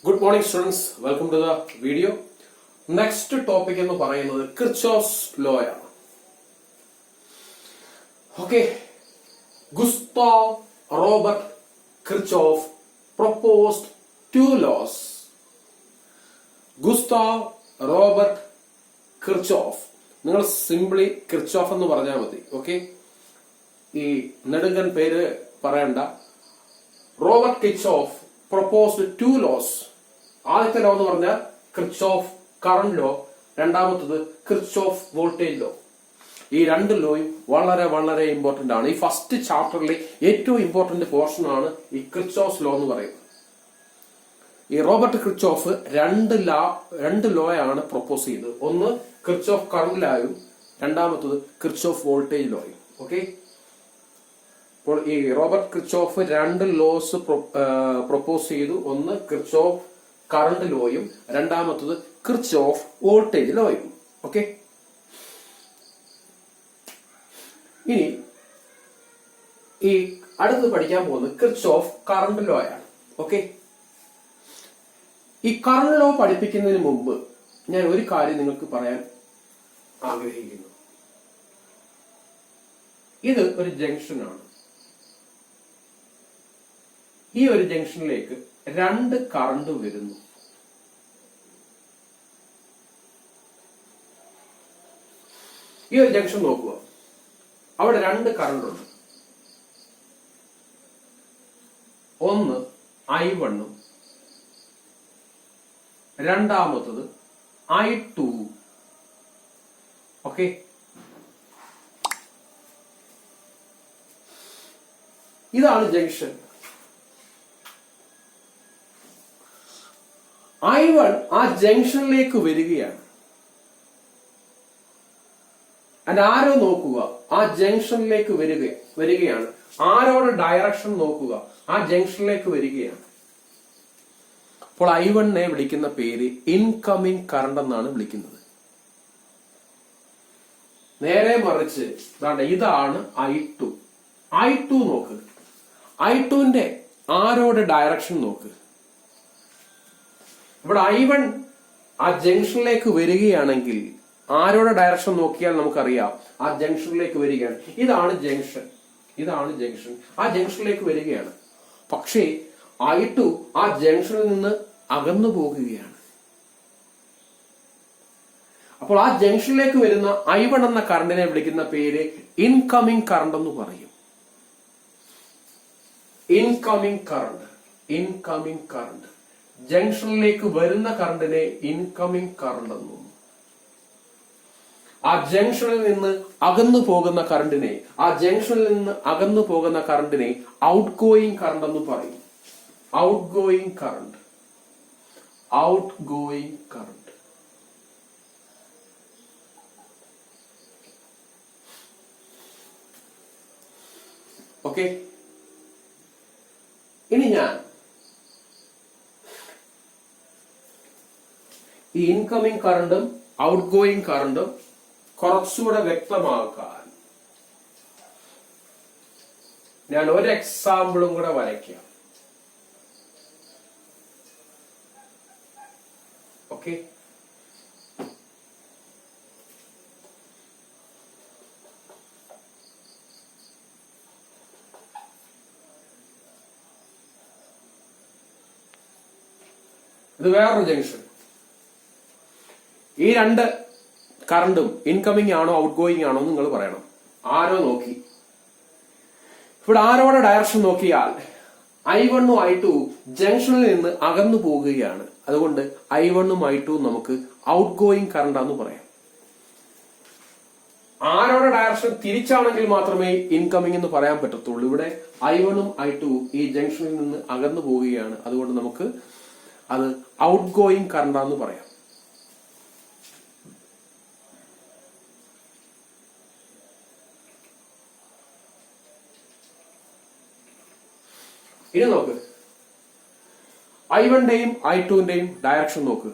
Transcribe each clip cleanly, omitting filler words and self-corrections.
Good morning, students. Welcome to the video. Next topic എന്ന് പറയുന്നത് Kirchhoff's law ആണ്. Okay. Gustav Robert Kirchhoff proposed two laws. Gustav Robert Kirchhoff. നിങ്ങൾ simply Kirchhoff എന്ന് പറഞ്ഞാൽ മതി. Okay, ഈ നെടുങ്കൻ പേര് പറയണ്ട. Robert Kirchhoff proposed two laws. ആദ്യത്തെ ലോ എന്ന് പറഞ്ഞാൽ കിർച്ചോഫ് കറന്റ് ലോ, രണ്ടാമത്തത് കിർച്ചോഫ് വോൾട്ടേജ് ലോ. ഈ രണ്ട് ലോയും വളരെ വളരെ ഇമ്പോർട്ടന്റ് ആണ്. ഈ ഫസ്റ്റ് ചാപ്റ്ററിലെ ഏറ്റവും ഇമ്പോർട്ടന്റ് പോർഷൻ ആണ് ഈ കിർച്ചോഫ് ലോ എന്ന് പറയുന്നത്. ഈ റോബർട്ട് കിർച്ചോഫ് രണ്ട് ലോയാണ് പ്രൊപ്പോസ് ചെയ്തത്. ഒന്ന് കിർച്ചോഫ് കറന്റ് ലോയും, രണ്ടാമത്തത് കിർച്ചോഫ് വോൾട്ടേജ് ലോയും. ഓക്കെ, അപ്പോൾ ഈ റോബർട്ട് കിർച്ചോഫ് രണ്ട് ലോസ് പ്രൊപ്പോസ് ചെയ്തു. ഒന്ന് കിർച്ചോഫ് കറന്റ് ലോയും, രണ്ടാമത്തത് കിർച്ചോഫ് വോൾട്ടേജ് ലോയും. ഓക്കെ, ഇനി ഈ അടുത്ത് പഠിക്കാൻ പോകുന്നത് കിർച്ചോഫ് കറന്റ് ലോ ആണ്. ഓക്കെ, ഈ കറന്റ് ലോ പഠിപ്പിക്കുന്നതിന് മുമ്പ് ഞാൻ ഒരു കാര്യം നിങ്ങൾക്ക് പറയാൻ ആഗ്രഹിക്കുന്നു. ഇത് ഒരു ജംഗ്ഷനാണ്. ഈ ഒരു ജംഗ്ഷനിലേക്ക് രണ്ട് കറണ്ട് വരുന്നു. ഈ ഒരു ജംഗ്ഷൻ നോക്കുക, അവിടെ രണ്ട് കറണ്ട് ഉണ്ട്. ഒന്ന് I1 ഉം രണ്ടാമത്തത് I2. ഓക്കെ, ഇതാണ് ജംഗ്ഷൻ. I1 ആ ജംഗ്ഷനിലേക്ക് വരികയാണ്. ആരോ നോക്കുക, ആ ജംഗ്ഷനിലേക്ക് വരികയാണ്. ആരോടെ ഡയറക്ഷൻ നോക്കുക, ആ ജംഗ്ഷനിലേക്ക് വരികയാണ്. അപ്പോൾ I1 വിളിക്കുന്ന പേര് ഇൻകമിംഗ് കറണ്ട് എന്നാണ് വിളിക്കുന്നത്. നേരെ മറിച്ച് ഇതാണ് I2. I2 നോക്ക്, I2ന്റെ ആരോടെ ഡയറക്ഷൻ നോക്ക്. ഇവിടെ I1 ആ ജംഗ്ഷനിലേക്ക് വരികയാണെങ്കിൽ ആരോടെ ഡയറക്ഷൻ നോക്കിയാൽ നമുക്കറിയാം ആ ജംഗ്ഷനിലേക്ക് വരികയാണ്. ഇതാണ് ജംഗ്ഷൻ, ഇതാണ് ജംഗ്ഷൻ. ആ ജംഗ്ഷനിലേക്ക് വരികയാണ്. പക്ഷേ I2 ആ ജംഗ്ഷനിൽ നിന്ന് അകന്നു പോകുകയാണ്. അപ്പോൾ ആ ജംഗ്ഷനിലേക്ക് വരുന്ന I1 എന്ന കറണ്ടിനെ വിളിക്കുന്ന പേര് ഇൻകമിംഗ് കറണ്ട് എന്ന് പറയും. Incoming current, incoming current. ജംഗ്ഷനിലേക്ക് വരുന്ന കറണ്ടിനെ ഇൻകമിംഗ് കറണ്ട് എന്നും, ആ ജംഗ്ഷനിൽ നിന്ന് അകന്നു പോകുന്ന കറണ്ടിനെ ഔട്ട് ഗോയിങ് കറണ്ട് എന്ന് പറയും. Out going current, outgoing current. Okay, ഇനി ഞാൻ ഈ ഇൻകമിംഗ് കറണ്ടും ഔട്ട് ഗോയിങ് കറണ്ടും കുറച്ചുകൂടെ വ്യക്തമാക്കാൻ ഞാൻ ഒരു എക്സാമ്പിളും കൂടെ വരയ്ക്കാം. ഓക്കെ, ഇത് വേറൊരു ജംഗ്ഷൻ. ഈ രണ്ട് കറണ്ടും ഇൻകമിംഗ് ആണോ ഔട്ട് ഗോയിങ് ആണോ നിങ്ങൾ പറയണം. ആരോ നോക്കി, ഇവിടെ ആരോടെ ഡയറക്ഷൻ നോക്കിയാൽ I1 ഉം I2 ജംഗ്ഷനിൽ നിന്ന് അകന്നു പോകുകയാണ്. അതുകൊണ്ട് I1 ഉം I2 നമുക്ക് ഔട്ട് ഗോയിങ് കറണ്ടാന്ന് പറയാം. ആരോടെ ഡയറക്ഷൻ തിരിച്ചാണെങ്കിൽ മാത്രമേ ഇൻകമിംഗ് എന്ന് പറയാൻ പറ്റത്തുള്ളൂ. ഇവിടെ I1 ഉം I2 ഈ ജംഗ്ഷനിൽ നിന്ന് അകന്നു പോവുകയാണ്. അതുകൊണ്ട് നമുക്ക് അത് ഔട്ട് ഗോയിങ് കറണ്ടാന്ന് പറയാം. ഇനി നോക്ക്, I1ന്റെയും I2ന്റെയും ഡയറക്ഷൻ നോക്ക്.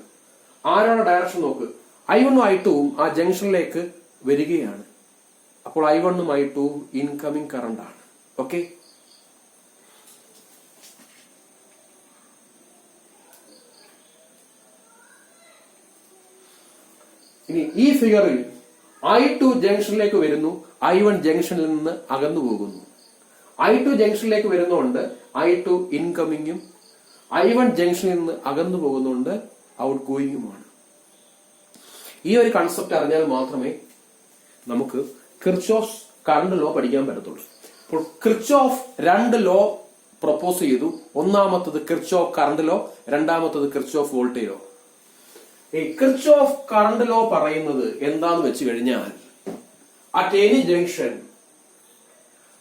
ആരോടെ ഡയറക്ഷൻ നോക്ക്. I1 ഉം I2 ഉം ആ ജംഗ്ഷനിലേക്ക് വരികയാണ്. അപ്പോൾ I1 ഉം I2 ഉം ഇൻകമിംഗ് കറണ്ട് ആണ്. ഓക്കെ, ഇനി ഈ ഫിഗറിൽ I2 ജംഗ്ഷനിലേക്ക് വരുന്നു, I1 ജംഗ്ഷനിൽ നിന്ന് അകന്നു പോകുന്നു. I2 ജംഗ്ഷനിലേക്ക് വരുന്നതുകൊണ്ട് I2 ഇൻകമിങ്ങും, I1 ജംഗ്ഷനിൽ നിന്ന് അകന്നു പോകുന്നുണ്ട് ഔട്ട് ഗോയിങ്ങുമാണ്. ഈ ഒരു കൺസെപ്റ്റ് അറിഞ്ഞാൽ മാത്രമേ നമുക്ക് കിർച്ചോഫ് കറണ്ട് ലോ പഠിക്കാൻ പറ്റത്തുള്ളൂ. അപ്പോൾ കിർച്ചോഫ് 2 ലോ പ്രൊപ്പോസ് ചെയ്തു. ഒന്നാമത്തത് കിർച്ചോഫ് കറണ്ട് ലോ, രണ്ടാമത്തത് കിർച്ചോഫ് വോൾട്ടേജ് ലോ. ഈ കിർച്ചോഫ് കറണ്ട് ലോ പറയുന്നത് എന്താന്ന് വെച്ച് കഴിഞ്ഞാൽ, at any junction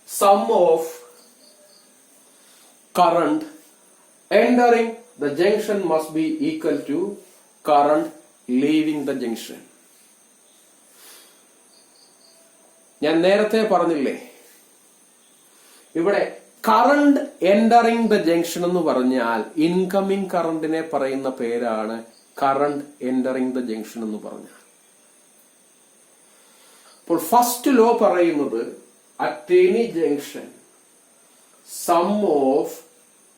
sum of current entering the junction must be equal to current leaving the junction. ഞാൻ നേരത്തെ പറഞ്ഞില്ലേ, ഇവിടെ കറണ്ട് എൻറ്ററിംഗ് ദ ജംഗ്ഷൻ എന്ന് പറഞ്ഞാൽ ഇൻകമിംഗ് കറണ്ടിനെ പറയുന്ന പേരാണ് കറണ്ട് എൻറ്ററിംഗ് ദ ജംഗ്ഷൻ എന്ന് പറഞ്ഞാൽ. അപ്പോൾ ഫസ്റ്റ് ലോ പറയുന്നത് at any junction sum of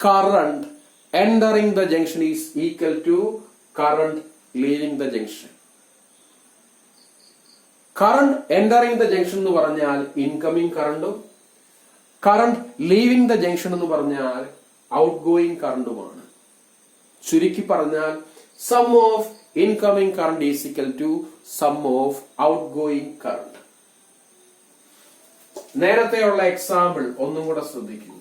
current entering the junction is equal to current leaving the junction. Current entering the junction എന്ന് പറഞ്ഞാൽ ഇൻകമിംഗ് കറണ്ടും, കറണ്ട് ലീവിംഗ് ദ ജംഗ്ഷൻ എന്ന് പറഞ്ഞാൽ out going കറണ്ടുമാണ്. ചുരുക്കി പറഞ്ഞാൽ sum of incoming current is equal to sum of outgoing current. നേരത്തെയുള്ള example ഒന്നും കൂടെ ശ്രദ്ധിക്കുക.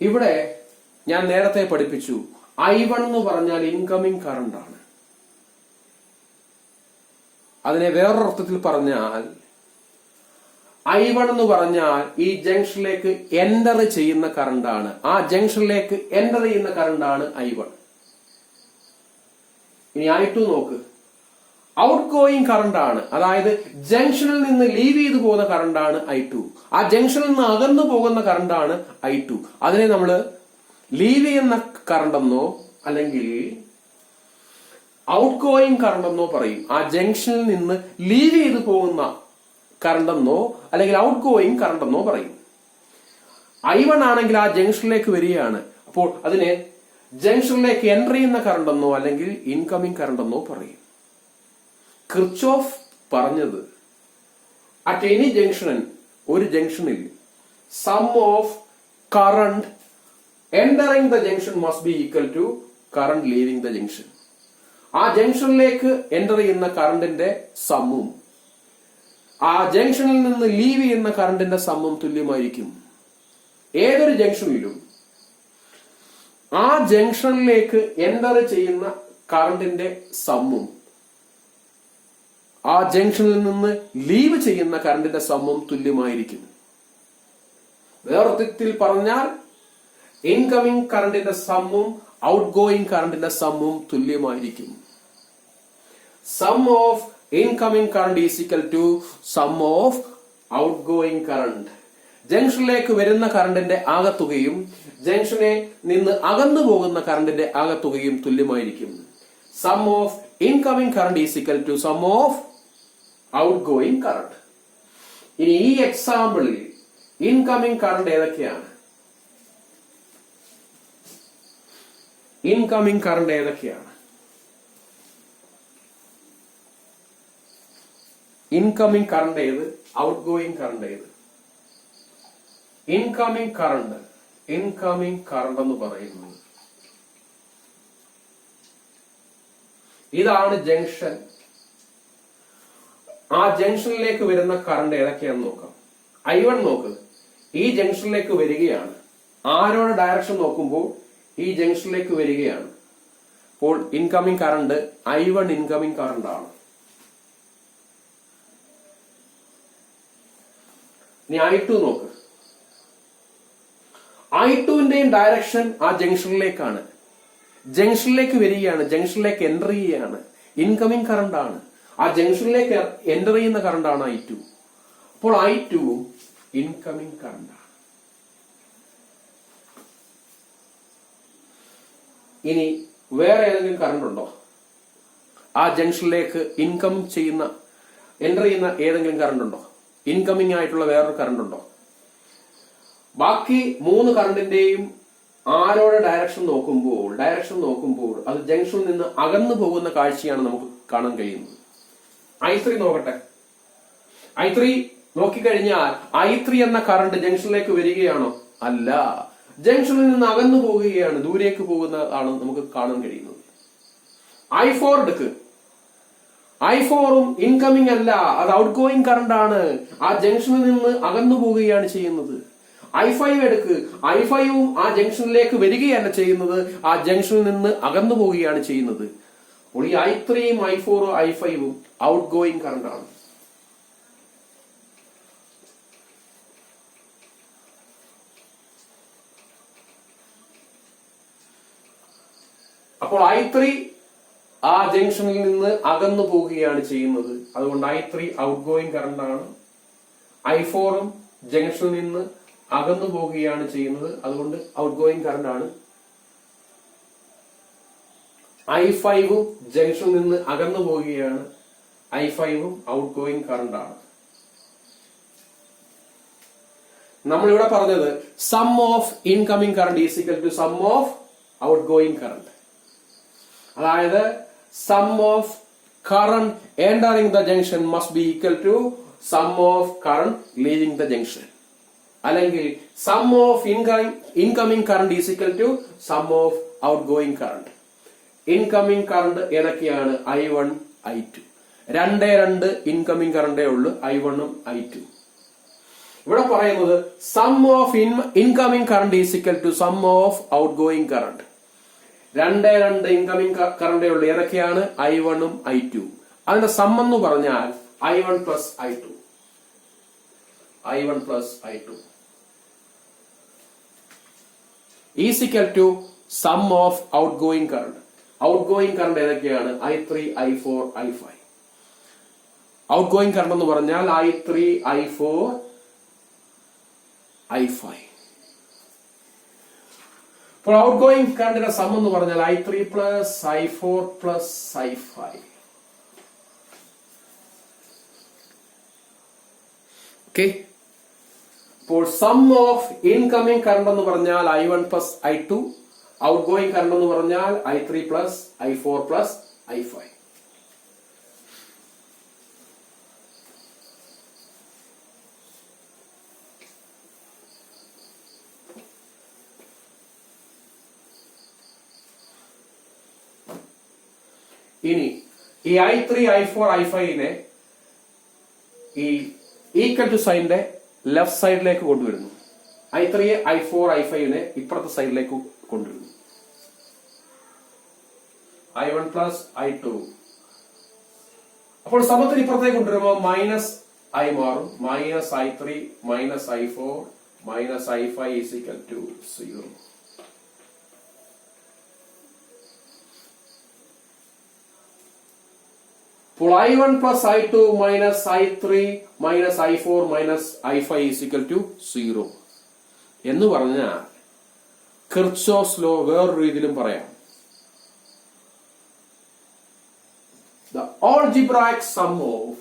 ഇവിടെ ഞാൻ നേരത്തെ പഠിപ്പിച്ചു, I1 എന്ന് പറഞ്ഞാൽ ഇൻകമിംഗ് കറണ്ട് ആണ്. അതിനെ വേറൊരർത്ഥത്തിൽ പറഞ്ഞാൽ I1 എന്ന് പറഞ്ഞാൽ ഈ ജംഗ്ഷനിലേക്ക് എന്റർ ചെയ്യുന്ന കറണ്ടാണ്. ആ ജംഗ്ഷനിലേക്ക് എന്റർ ചെയ്യുന്ന കറണ്ടാണ് I1. ഇനി I2 നോക്ക്, ഔട്ട് ഗോയിങ് കറണ്ട് ആണ്. അതായത് ജംഗ്ഷനിൽ നിന്ന് ലീവ് ചെയ്തു പോകുന്ന കറണ്ടാണ് I2. ആ ജംഗ്ഷനിൽ നിന്ന് അകന്നു പോകുന്ന കറണ്ടാണ് I2. അതിനെ നമ്മൾ ലീവ് ചെയ്യുന്ന കറണ്ട് എന്നോ അല്ലെങ്കിൽ ഔട്ട് ഗോയിങ് കറണ്ട് എന്നോ പറയും. ആ ജംഗ്ഷനിൽ നിന്ന് ലീവ് ചെയ്തു പോകുന്ന കറണ്ട് എന്നോ അല്ലെങ്കിൽ ഔട്ട് ഗോയിങ് കറണ്ട് എന്നോ പറയും. I1 ആണെങ്കിൽ ആ ജംഗ്ഷനിലേക്ക് വരികയാണ്. അപ്പോൾ അതിനെ ജംഗ്ഷനിലേക്ക് എൻറ്റർ ചെയ്യുന്ന കറണ്ട് എന്നോ അല്ലെങ്കിൽ ഇൻകമിംഗ് കറണ്ട് എന്നോ പറയും. കിർച്ചോഫ് പറഞ്ഞത് അറ്റ് എനി ജംഗ്ഷൻ, ഒരു ജംഗ്ഷനിൽ sum of current entering the junction must be equal to current leaving the junction. ആ ജംഗ്ഷനിലേക്ക് എൻറ്റർ ചെയ്യുന്ന കറണ്ടിന്റെ സമ്മും ആ ജംഗ്ഷനിൽ നിന്ന് ലീവ് ചെയ്യുന്ന കറണ്ടിന്റെ സമ്മും തുല്യമായിരിക്കും. ഏതൊരു ജംഗ്ഷനിലും ആ ജംഗ്ഷനിലേക്ക് എൻറ്റർ ചെയ്യുന്ന കറണ്ടിന്റെ സമ്മും ആ ജംഗ്ഷനിൽ നിന്ന് ലീവ് ചെയ്യുന്ന കറണ്ടിന്റെ സമ്മും തുല്യമായിരിക്കും. വേറൊരുത്തിൽ പറഞ്ഞാൽ ഇൻകമിംഗ് കറണ്ടിന്റെ സമ്മും ഔട്ട് ഗോയിങ് കറണ്ടിന്റെ സമ്മും തുല്യമായിരിക്കും. Sum of incoming current is equal to sum of outgoing current. ജംഗ്ഷനിലേക്ക് വരുന്ന കറണ്ടിന്റെ ആകത്തുകയും ജംഗ്ഷനെ നിന്ന് അകന്നു പോകുന്ന കറണ്ടിന്റെ ആകത്തുകയും തുല്യമായിരിക്കും. Sum of incoming current is equal to sum of outgoing current. ഇനി ഈ എക്സാമ്പിളിൽ ഇൻകമിംഗ് കറണ്ട് ഏതൊക്കെയാണ്? ഇൻകമിംഗ് കറണ്ട് ഏതൊക്കെയാണ്? ഇൻകമിംഗ് കറണ്ട് ഏത്, ഔട്ട് ഗോയിങ് കറണ്ട് ഏത്? ഇൻകമിംഗ് കറണ്ട് എന്ന് പറയുന്നത് ഇതാണ് ജംഗ്ഷൻ. ആ ജംഗ്ഷനിലേക്ക് വരുന്ന കറണ്ട് ഏതൊക്കെയാണെന്ന് നോക്കാം. I1 നോക്ക്, ഈ ജംഗ്ഷനിലേക്ക് വരികയാണ്. ആരോടെ ഡയറക്ഷൻ നോക്കുമ്പോൾ ഈ ജംഗ്ഷനിലേക്ക് വരികയാണ്. അപ്പോൾ incoming current I1 incoming current ആണ്. ഇനി I2 നോക്ക്, I2ന്റെയും ഡയറക്ഷൻ ആ ജംഗ്ഷനിലേക്കാണ്. ജംഗ്ഷനിലേക്ക് വരികയാണ്, ജംഗ്ഷനിലേക്ക് എൻറ്റർ ചെയ്യുകയാണ്. ഇൻകമിംഗ് കറണ്ട് ആണ്. ആ ജംഗ്ഷനിലേക്ക് എൻറ്റർ ചെയ്യുന്ന കറണ്ടാണ് I2. അപ്പോൾ I2 ഇൻകമിംഗ് കറണ്ടാണ്. ഇനി വേറെ ഏതെങ്കിലും കറണ്ട് ഉണ്ടോ? ആ ജംഗ്ഷനിലേക്ക് എൻ്റർ ചെയ്യുന്ന ഏതെങ്കിലും കറണ്ട് ഉണ്ടോ? ഇൻകമിംഗ് ആയിട്ടുള്ള വേറൊരു കറണ്ട് ഉണ്ടോ? ബാക്കി 3 കറണ്ടിന്റെയും ആരോടെ ഡയറക്ഷൻ നോക്കുമ്പോൾ അത് ജംഗ്ഷനിൽ നിന്ന് അകന്നു പോകുന്ന കാഴ്ചയാണ് നമുക്ക് കാണാൻ കഴിയുന്നത്. I3 നോക്കട്ടെ. I3 നോക്കിക്കഴിഞ്ഞാൽ I3 എന്ന കറണ്ട് ജംഗ്ഷനിലേക്ക് വരികയാണോ? അല്ല, ജംഗ്ഷനിൽ നിന്ന് അകന്നു പോവുകയാണ്, ദൂരേക്ക് പോകുന്നതാണ് നമുക്ക് കാണാൻ കഴിയുന്നത്. I4 എടുക്ക്. I4ഉം ഇൻകമിംഗ് അല്ല, അത് ഔട്ട് ഗോയിങ് കറണ്ട് ആണ്. ആ ജംഗ്ഷനിൽ നിന്ന് അകന്നു പോവുകയാണ് ചെയ്യുന്നത്. I5 എടുക്ക്. I5ഉം ആ ജംഗ്ഷനിലേക്ക് വരികയല്ല ചെയ്യുന്നത്, ആ ജംഗ്ഷനിൽ നിന്ന് അകന്നു പോവുകയാണ് ചെയ്യുന്നത്. അപ്പോൾ ഈ I3ഉം I4ഉം I5ഉം ഔട്ട് ഗോയിങ് കറണ്ട് ആണ്. അപ്പോൾ I3 ആ ജംഗ്ഷനിൽ നിന്ന് അകന്നു പോവുകയാണ് ചെയ്യുന്നത്, അതുകൊണ്ട് I3 ഔട്ട് ഗോയിങ് കറണ്ട് ആണ്. I4ഉം ജംഗ്ഷനിൽ നിന്ന് അകന്നു പോവുകയാണ് ചെയ്യുന്നത്, അതുകൊണ്ട് ഔട്ട് ഗോയിങ് കറണ്ട് ആണ്. I5ഉം ജംഗ്ഷനിൽ നിന്ന് അകന്നു പോവുകയാണ്, I5ഉം ഔട്ട് ഗോയിങ് കറണ്ട് ആണ്. നമ്മളിവിടെ പറഞ്ഞത് sum of incoming current is equal to sum of outgoing current. അതായത് sum of current entering the junction must be equal to sum of current leaving the junction. അല്ലെങ്കിൽ sum of incoming current is equal to sum of outgoing current. Incoming current ഏതൊക്കെയാണ്? I1, I2. 2 incoming കറണ്ടേ ഉള്ളൂ, I1ഉം I2. ഇവിടെ പറയുന്നത് sum of incoming current is equal to sum of outgoing current. 2 incoming കറണ്ടേ ഉള്ളൂ, ഏതൊക്കെയാണ്? I1ഉം I2. അതിന്റെ സം എന്ന് പറഞ്ഞാൽ I1 plus I2. I1 plus I2 is equal to sum of outgoing current. Outgoing current ഏതൊക്കെയാണ്? I3, I4, I5. Out going current എന്ന് പറഞ്ഞാൽ I3, I4, I5. അപ്പോൾ ഔട്ട് ഗോയിങ് കറണ്ടിന്റെ സം എന്ന് പറഞ്ഞാൽ I3 plus I4 plus I5. Okay. അപ്പോൾ some of incoming current എന്ന് പറഞ്ഞാൽ I1 plus I2. Out going current എന്ന് പറഞ്ഞാൽ I3 plus I4 plus I5. ഇനി ഈ I3, I4, I5നെ ഈ ഈക്വൽ ടു സൈനിന്റെ ലെഫ്റ്റ് സൈഡിലേക്ക് കൊണ്ടുവരുന്നു. I3, I4, I5നെ ഇപ്പുറത്തെ സൈഡിലേക്ക് കൊണ്ടുവരുന്നു. I1 plus I2. അപ്പോൾ സമത്തിന് ഇപ്പുറത്തേക്ക് കൊണ്ടുവരുമ്പോൾ മൈനസ് I മാറും. Minus I3 minus I4 minus I5 is equal to 0. അപ്പോൾ I1 plus I2 minus I3 minus I4 minus I5 is equal to 0 എന്ന് പറഞ്ഞാൽ കിർച്ചോഫ്സ് ലോ വേറൊരു രീതിയിലും പറയാം. The algebraic sum of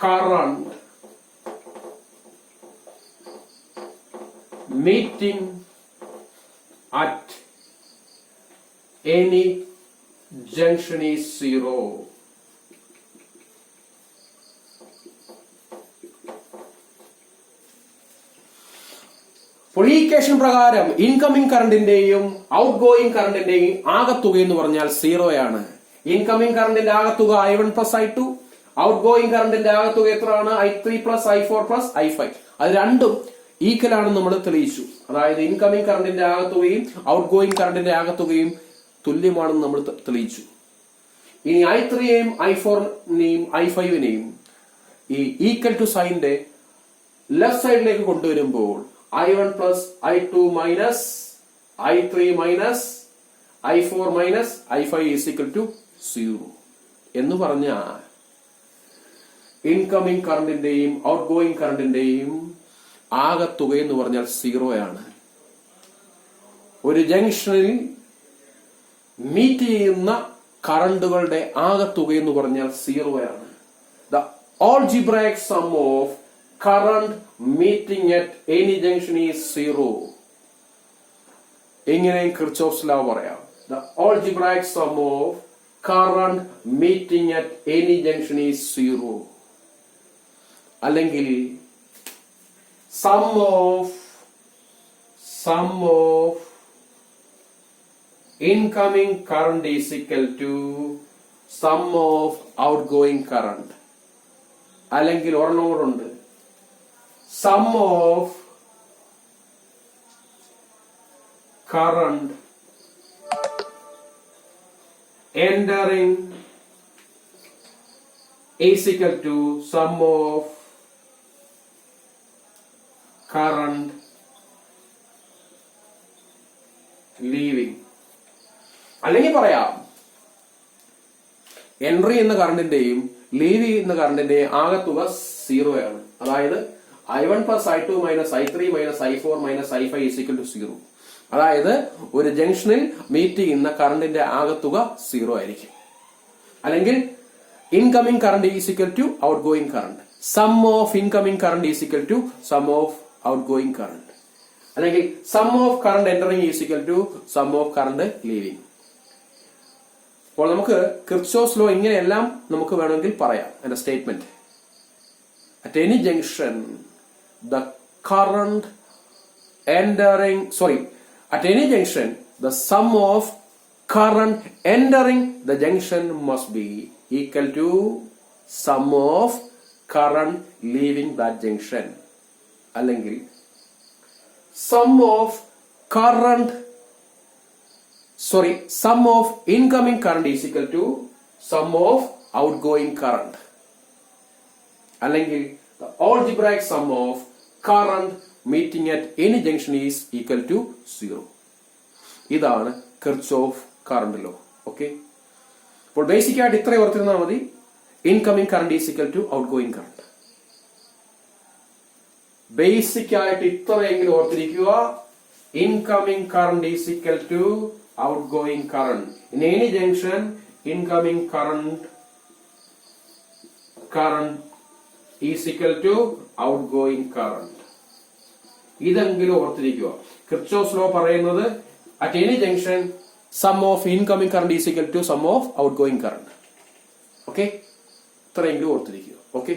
current meeting at any junction is 0. അപ്പോൾ ഈ equation പ്രകാരം incoming കറണ്ടിന്റെയും outgoing കറണ്ടിന്റെയും ആകത്തുക എന്ന് പറഞ്ഞാൽ 0 ആണ്. ഇൻകമിംഗ് കറണ്ടിന്റെ ആകത്തുക I1 plus I2. Out going കറണ്ടിന്റെ ആകത്തുക എത്രയാണ്? I3 plus I4 plus I5. അത് രണ്ടും ഈക്വൽ ആണെന്ന് നമ്മൾ തെളിയിച്ചു. അതായത് ഇൻകമിംഗ് കറണ്ടിന്റെ ആകത്തുകയും ഔട്ട് ഗോയിങ് കറണ്ടിന്റെ ആകത്തുകയും തുല്യമാണെന്ന് നമ്മൾ തെളിയിച്ചു. ഇനി I3യെയും I4നെയും I5നെയും ഈ ഈക്വൽ ടു സൈനിന്റെ ലെഫ്റ്റ് സൈഡിലേക്ക് കൊണ്ടുവരുമ്പോൾ I1 plus I2 minus I3 minus I4 minus I5 is equal to 0 എന്ന് പറഞ്ഞാൽ ഇൻകമിങ് കറണ്ടിന്റെയും ഔട്ട് ഗോയിങ് കറണ്ടിന്റെയും ആകത്തുക എന്ന് പറഞ്ഞാൽ 0 ആണ്. ഒരു ജംഗ്ഷനിൽ മീറ്റ് ചെയ്യുന്ന കറണ്ടുകളുടെ ആകത്തുക എന്ന് പറഞ്ഞാൽ 0 ആണ്. The algebraic sum of current meeting at any junction is 0. ഇങ്ങനെയും കിർച്ചോഫ്സ് ലോ പറയാം. The algebraic sum of current meeting at any junction is 0. അല്ലെങ്കിൽ sum of incoming current is equal to sum of outgoing current. അല്ലെങ്കിൽ ഒരെണ്ണം കൂടെ ഉണ്ട്, sum of current entering is equal to sum of current leaving. അല്ലെങ്കിൽ പറയാം entry എന്ന കറണ്ടിന്റെയും leave ചെയ്യുന്ന കറണ്ടിന്റെയും ആകത്തുക 0 ആണ്. അതായത് I1 plus I2 minus I3 minus I4 minus I5 is equal to 0. അതായത് ഒരു ജംഗ്ഷനിൽ മീറ്റ് ചെയ്യുന്ന കറണ്ടിന്റെ ആകത്തുക 0 ആയിരിക്കും. അല്ലെങ്കിൽ incoming current is equal to outgoing current. Sum of incoming current is equal to sum of outgoing current. അല്ലെങ്കിൽ sum of current entering is equal to sum of current leaving. അപ്പോൾ നമുക്ക് Kirchhoff's law ഇങ്ങനെയെല്ലാം നമുക്ക് വേണമെങ്കിൽ പറയാം. എന്റെ statement, at any junction the current at any junction the sum of current entering the junction must be equal to sum of current leaving that junction. അല്ലെങ്കിൽ sum of incoming current is equal to sum of outgoing current. അല്ലെങ്കിൽ the algebraic sum of current meeting at any junction is equal to 0. ഇതാണ് Kirchhoff current law. Okay, അപ്പോൾ basic ആയിട്ട് ഇത്ര ഓർത്തിരുന്നാൽ മതി. Incoming current is equal to outgoing current. Basic ആയിട്ട് ഇത്രയെങ്കിലും ഓർത്തിരിക്കുക. Incoming current is equal to outgoing current. In any junction incoming current is equal to outgoing current. ഇതെങ്കിലും ഓർത്തിരിക്കുക. കിർച്ചോഫ്സ് ലോ പറയുന്നത് at any junction sum of incoming current is equal to sum of outgoing current. Okay, ഇത്രയെങ്കിലും ഓർത്തിരിക്കുക. Okay.